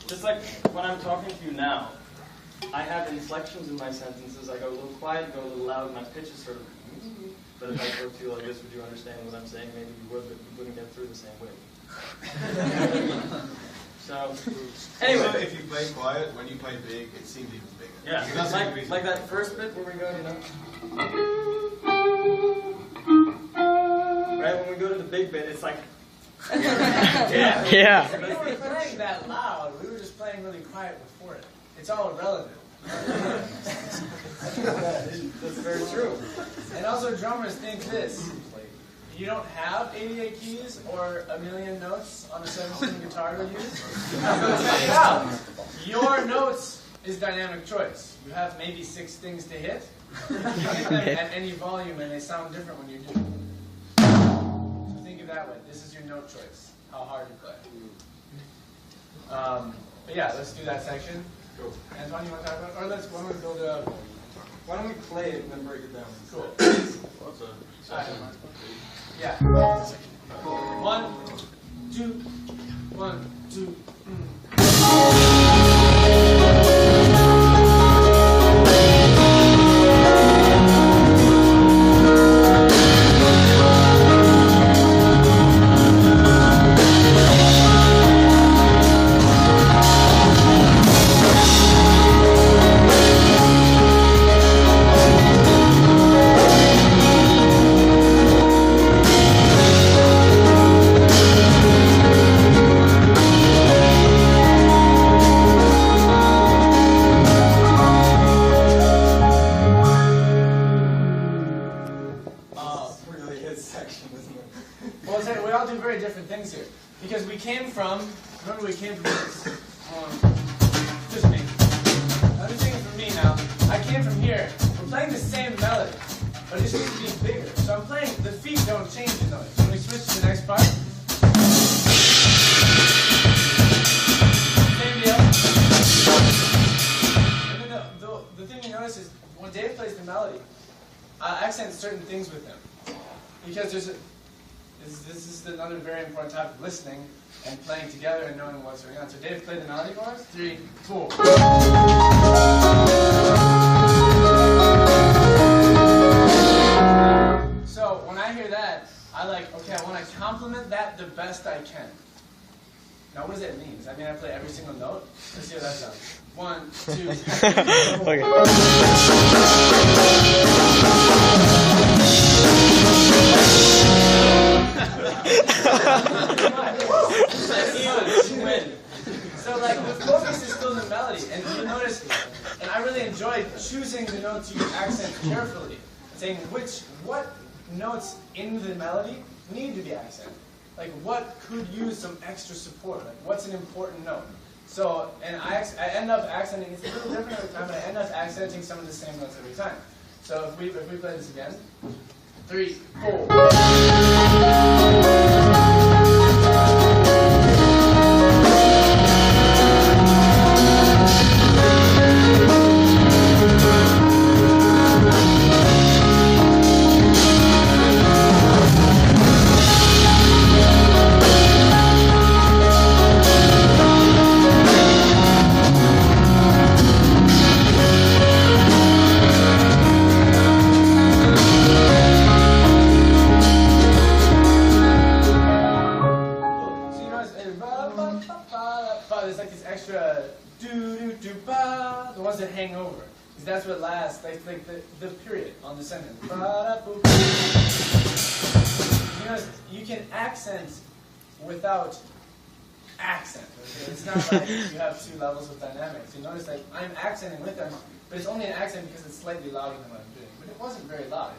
Just like when I'm talking to you now, I have inflections in my sentences. I go a little quiet, go a little loud, my pitch is sort of. But if I spoke to you like this, would you understand what I'm saying? Maybe you would, but you wouldn't get through the same way. So, anyway. Also, if you play quiet, when you play big, it seems even bigger. Yeah, like that first bit where we go, you know. Right, when we go to the big bit, it's like. Yeah. We weren't playing that loud. We were just playing really quiet before it. It's all relative. That's very true. And also, drummers think this. You don't have 88 keys or a million notes on a 7-string guitar to use. Your notes is dynamic choice. You have maybe 6 things to hit. You hit them at any volume and they sound different when you do it. So think of it that way. This is your note choice, how hard you play. But yeah, let's do that section. Cool. Antoine, you want to talk about it? Or why don't we build it up? Why don't we play it and then break it down? Cool. What's a section? Yeah. 1, 2, 1, 2. Because we came from, remember we came from this. Just me. I'm just thinking for me now. I came from here. We're playing the same melody, but it just needs to be bigger. So I'm playing, the feet don't change the noise. When we switch to the next part, same deal. And then the thing you notice is, when Dave plays the melody, I accent certain things with him. Because this is another very important topic, listening and playing together and knowing what's going on. So Dave, play the melody for us. 3, 4. So when I hear that, I okay, I want to complement that the best I can. Now what does that mean? Does that mean I play every single note? Let's see how that sounds. 1, 2, 3. So the focus is still the melody, and you notice, and I really enjoyed choosing the notes you accent carefully, saying what notes in the melody need to be accented. What could use some extra support? What's an important note? So, and I end up accenting, it's a little different every time, but I end up accenting some of the same notes every time. So if we play this again, 3, 4. There's this extra do-do-do-ba, the ones that hang over. Because that's what lasts, the period on the sentence. You notice, you can accent without accent. Okay? It's not like you have 2 levels of dynamics. You notice I'm accenting with them, but it's only an accent because it's slightly louder than what I'm doing. But it wasn't very loud.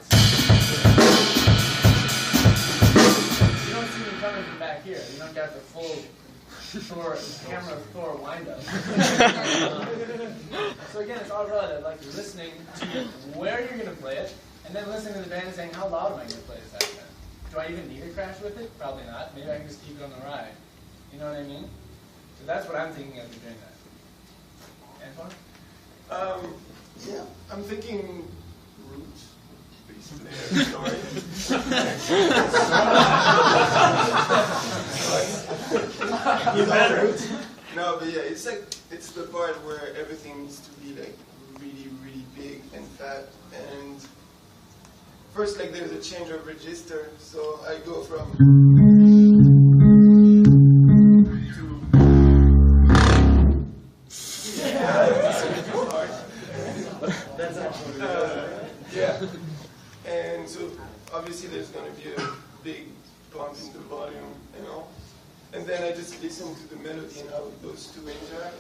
You don't see me coming from back here. You don't get the full camera Thor wind up. So again, it's all relative. You're listening to where you're going to play it, and then listening to the band and saying, how loud am I going to play this accent? Do I even need a crash with it? Probably not. Maybe I can just keep it on the ride. You know what I mean? So that's what I'm thinking as we're doing that. Antoine? Yeah, I'm thinking roots. Sorry. You better. No, but yeah, it's like, it's the part where everything needs to be like really, really big and fat. And first, like there's a change of register, so I go from That's actually yeah. And so obviously there's going to be a big bump in the volume and all. And then I just listen to the melody and how those two interact.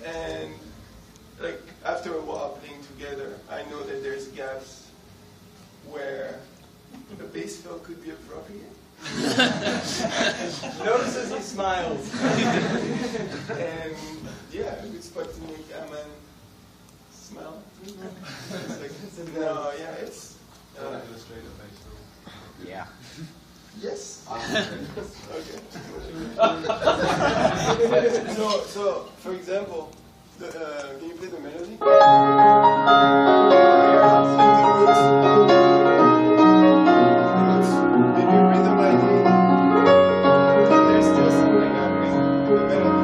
And like after a while playing together, I know that there's gaps where a bass fill could be appropriate. Notices he smiles. And yeah, a good spot to make Aman smile. It's like, no, yeah, it's. Yeah. Yes. Okay. So for example, can you play the melody? Maybe rhythm idea. There's still something happening with the melody.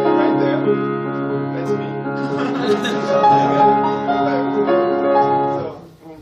And right there, that's me. So, 1,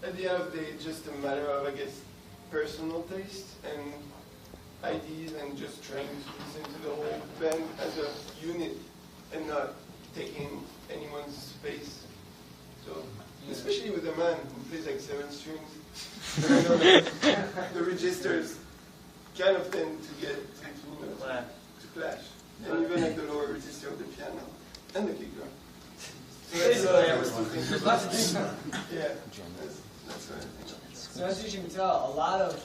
at the end of the day, it's just a matter of, I guess, personal taste and ideas and just trying to listen to the whole band as a unit and not taking anyone's space. So, especially with a man who plays like 7 strings, you know, the registers kind of tend to get to clash. And even like the lower register of the piano and the kick drum. So that's yeah, that's what I think. So as you can tell, a lot of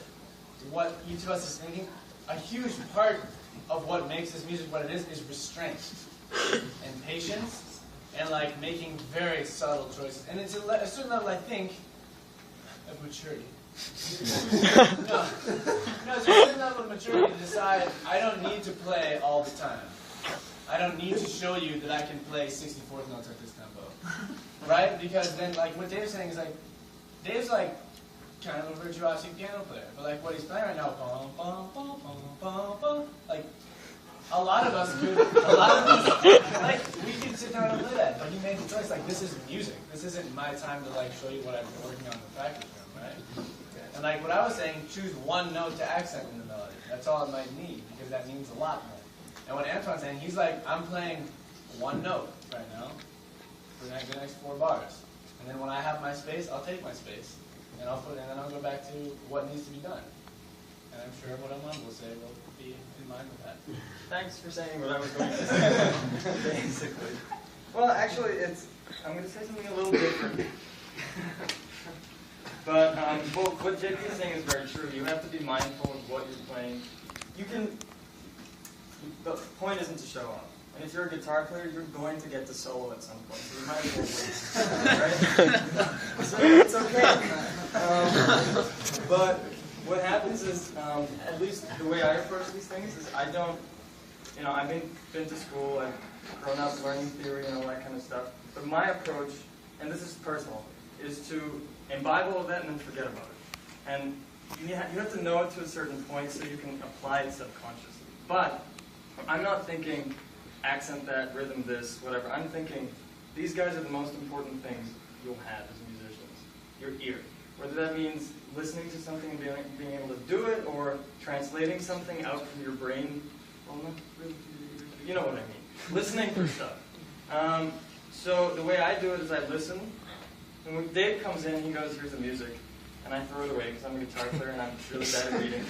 what each of us is thinking, a huge part of what makes this music what it is restraint and patience and like making very subtle choices. And it's a certain level, I think, of maturity. No, it's a certain level of maturity to decide I don't need to play all the time. I don't need to show you that I can play 64th notes at this tempo. Right? Because then, like, what Dave's saying is, like, Dave's, like, kind of a virtuosic piano player. But, like, what he's playing right now, bum, bum, bum, bum, bum, bum, like, a lot of us could, like, we could sit down and play that. But he made the choice, like, this is music. This isn't my time to, like, show you what I've been working on in the practice room, right? And, like, what I was saying, choose one note to accent in the melody. That's all it might need, because that means a lot more. And what Antoine's saying, he's like, I'm playing one note right now for the next 4 bars. And then when I have my space, I'll take my space. And then I'll go back to what needs to be done. And I'm sure what Aman will say will be in line with that. Thanks for saying what I was going to say, basically. Well, actually, I'm going to say something a little different. But well, what JP is saying is very true. You have to be mindful of what you're playing. The point isn't to show off. And if you're a guitar player, you're going to get to solo at some point, so you might as well wait. Right? So it's okay. But what happens is, at least the way I approach these things is I don't, I've been to school, I've grown up learning theory and all that kind of stuff. But my approach, and this is personal, is to imbibe all of that and then forget about it. And you have to know it to a certain point so you can apply it subconsciously. But I'm not thinking accent that, rhythm this, whatever. I'm thinking these guys are the most important things you'll have as musicians. Your ear. Whether that means listening to something and being able to do it, or translating something out from your brain. Well, not really, you know what I mean. Listening for stuff. So the way I do it is I listen. And when Dave comes in, he goes, here's the music. And I throw it away because I'm a guitar player and I'm really bad at reading.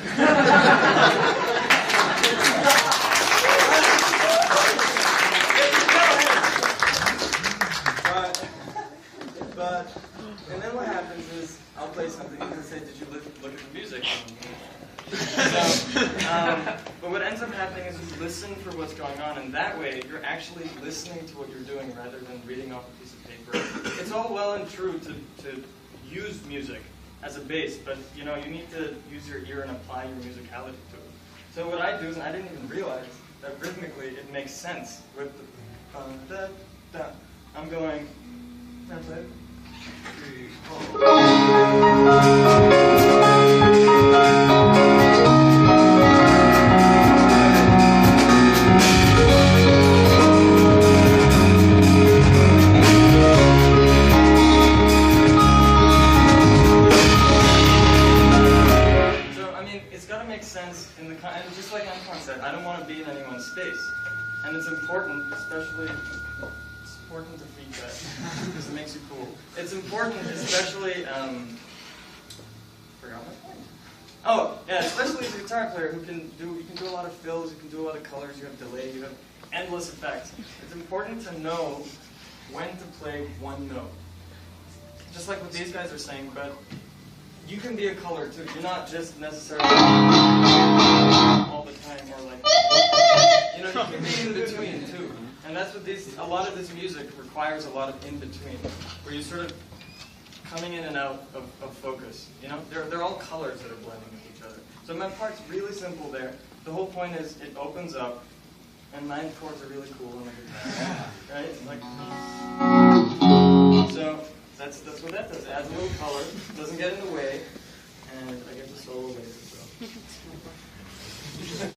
But what ends up happening is you listen for what's going on, and that way you're actually listening to what you're doing rather than reading off a piece of paper. It's all well and true to use music as a base, but you need to use your ear and apply your musicality to it. So what I do is, and I didn't even realize that rhythmically it makes sense with the da, da. I'm going, can I play it? 3, 4. And just like on concert, I don't want to be in anyone's space. And it's important, especially, it's important to feed that, because it makes you cool. It's important, especially, forgot my point. Oh, yeah, especially as a guitar player who you can do a lot of fills, you can do a lot of colors, you have delay, you have endless effects. It's important to know when to play one note. Just like what these guys are saying, but you can be a color too. You're not just necessarily all the time, or like, you can be in between too. And that's what a lot of this music requires, a lot of in between, where you're sort of coming in and out of focus. They're all colors that are blending with each other. So my part's really simple there. The whole point is it opens up, and 9 chords are really cool on the guitar, right? Like, so that's what that does. It adds a little color, doesn't get in the way, and I get to solo later. So.